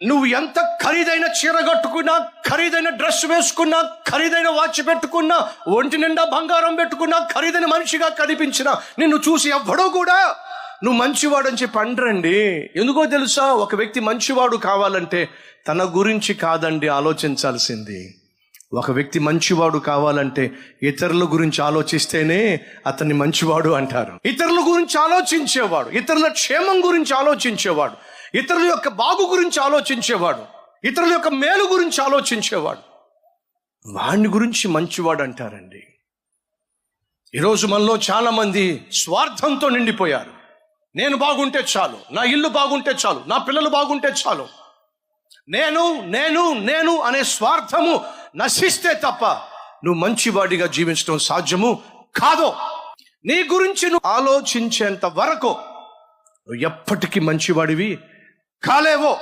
నువ్వు ఎంత ఖరీదైన చీర కట్టుకున్నా, ఖరీదైన డ్రెస్ వేసుకున్నా, ఖరీదైన వాచ్ పెట్టుకున్నా, ఒంటి నిండా బంగారం పెట్టుకున్నా, ఖరీదైన మనిషిగా కనిపించినా నిన్ను చూసి ఎవ్వడో కూడా నువ్వు మంచివాడు అని చెప్పి అంటరండి. ఎందుకో తెలుసా? ఒక వ్యక్తి మంచివాడు కావాలంటే తన గురించి కాదండి ఆలోచించాల్సింది. ఒక వ్యక్తి మంచివాడు కావాలంటే ఇతరుల గురించి ఆలోచిస్తేనే అతన్ని మంచివాడు అంటారు. ఇతరుల గురించి ఆలోచించేవాడు, ఇతరుల క్షేమం గురించి ఆలోచించేవాడు, ఇతరుల యొక్క బాగు గురించి ఆలోచించేవాడు, ఇతరుల యొక్క మేలు గురించి ఆలోచించేవాడు, వాడిని గురించి మంచివాడు అంటారండి. ఈరోజు మనలో చాలా మంది స్వార్థంతో నిండిపోయారు. నేను బాగుంటే చాలు, నా ఇల్లు బాగుంటే చాలు, నా పిల్లలు బాగుంటే చాలు, నేను నేను నేను అనే స్వార్థము నశిస్తే తప్ప నువ్వు మంచివాడిగా జీవించడం సాధ్యము కాదు. నీ గురించి నువ్వు ఆలోచించేంత వరకు నువ్వు ఎప్పటికీ మంచివాడివి కాలేవో.